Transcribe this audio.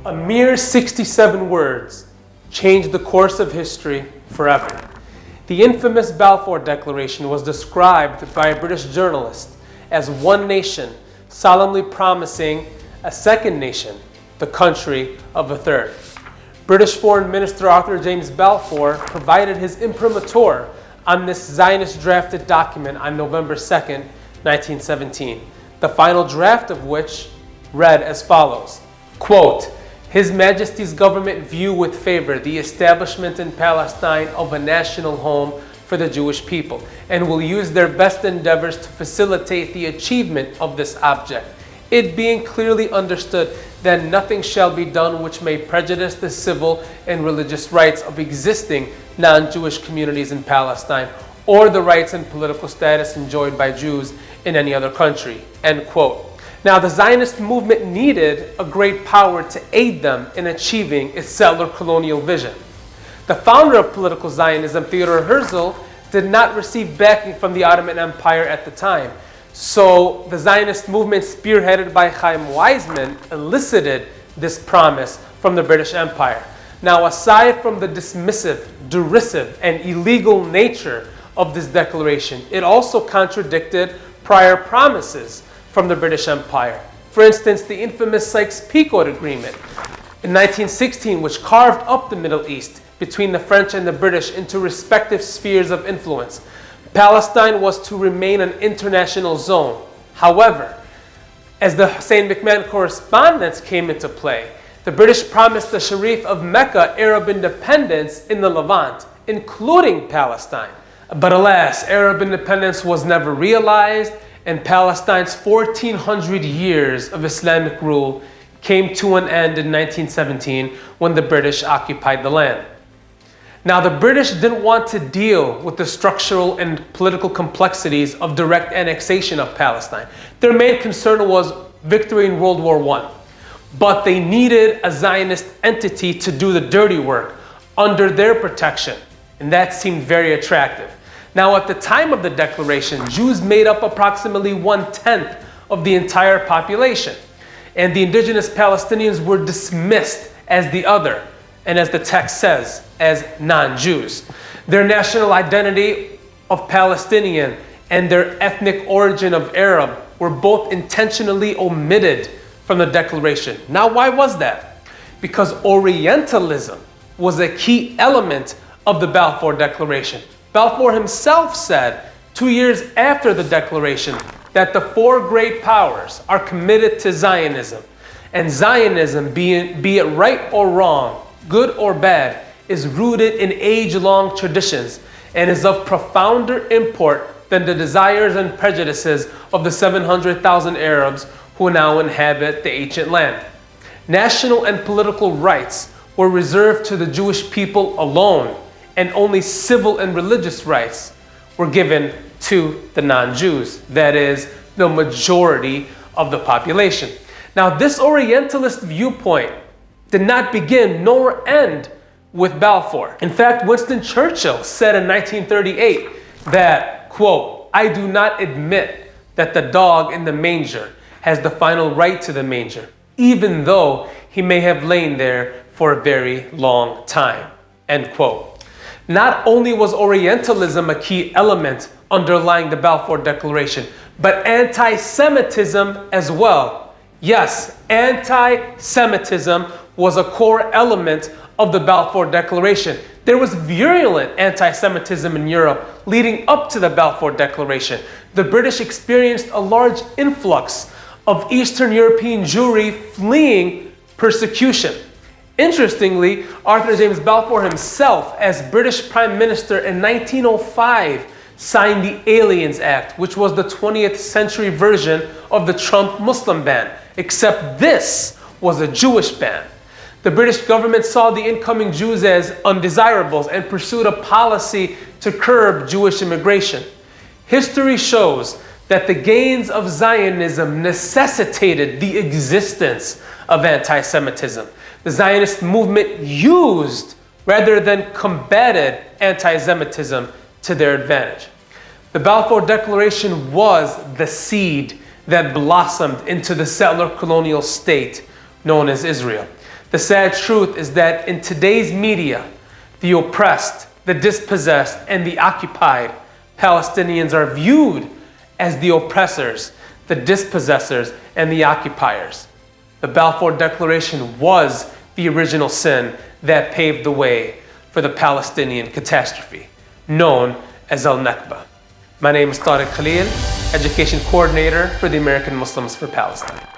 A mere 67 words changed the course of history forever. The infamous Balfour Declaration was described by a British journalist as one nation solemnly promising a second nation the country of a third. British Foreign Minister Arthur James Balfour provided his imprimatur on this Zionist drafted document on November 2nd, 1917, the final draft of which read as follows, quote, "His Majesty's government view with favor the establishment in Palestine of a national home for the Jewish people, and will use their best endeavors to facilitate the achievement of this object, it being clearly understood that nothing shall be done which may prejudice the civil and religious rights of existing non-Jewish communities in Palestine, or the rights and political status enjoyed by Jews in any other country." End quote. Now, the Zionist movement needed a great power to aid them in achieving its settler colonial vision. The founder of political Zionism, Theodor Herzl, did not receive backing from the Ottoman Empire at the time. So the Zionist movement, spearheaded by Chaim Weizmann, elicited this promise from the British Empire. Now, aside from the dismissive, derisive, and illegal nature of this declaration, it also contradicted prior promises from the British Empire. For instance, the infamous Sykes-Picot Agreement in 1916, which carved up the Middle East between the French and the British into respective spheres of influence. Palestine was to remain an international zone. However, as the St. McMahon Correspondence came into play, the British promised the Sharif of Mecca Arab independence in the Levant, including Palestine. But alas, Arab independence was never realized, and Palestine's 1400 years of Islamic rule came to an end in 1917 when the British occupied the land. Now, the British didn't want to deal with the structural and political complexities of direct annexation of Palestine. Their main concern was victory in World War I. But they needed a Zionist entity to do the dirty work under their protection, and that seemed very attractive. Now, at the time of the declaration, Jews made up approximately 1/10 of the entire population, and the indigenous Palestinians were dismissed as the other, and as the text says, as non-Jews. Their national identity of Palestinian and their ethnic origin of Arab were both intentionally omitted from the declaration. Now, why was that? Because Orientalism was a key element of the Balfour Declaration. Balfour himself said 2 years after the declaration that the four great powers are committed to Zionism, and Zionism, be it right or wrong, good or bad, is rooted in age-long traditions and is of profounder import than the desires and prejudices of the 700,000 Arabs who now inhabit the ancient land. National and political rights were reserved to the Jewish people alone, and only civil and religious rights were given to the non-Jews, that is, the majority of the population. Now, this Orientalist viewpoint did not begin nor end with Balfour. In fact, Winston Churchill said in 1938 that, quote, "I do not admit that the dog in the manger has the final right to the manger, even though he may have lain there for a very long time," end quote. Not only was Orientalism a key element underlying the Balfour Declaration, but anti-Semitism as well. Yes, anti-Semitism was a core element of the Balfour Declaration. There was virulent anti-Semitism in Europe leading up to the Balfour Declaration. The British experienced a large influx of Eastern European Jewry fleeing persecution. Interestingly, Arthur James Balfour himself, as British Prime Minister in 1905, signed the Aliens Act, which was the 20th century version of the Trump Muslim ban, except this was a Jewish ban. The British government saw the incoming Jews as undesirables and pursued a policy to curb Jewish immigration. History shows that the gains of Zionism necessitated the existence of anti-Semitism. The Zionist movement used rather than combated anti-Semitism to their advantage. The Balfour Declaration was the seed that blossomed into the settler colonial state known as Israel. The sad truth is that in today's media, the oppressed, the dispossessed, and the occupied Palestinians are viewed as the oppressors, the dispossessors, and the occupiers. The Balfour Declaration was the original sin that paved the way for the Palestinian catastrophe, known as Al-Nakba. My name is Tariq Khalil, Education Coordinator for the American Muslims for Palestine.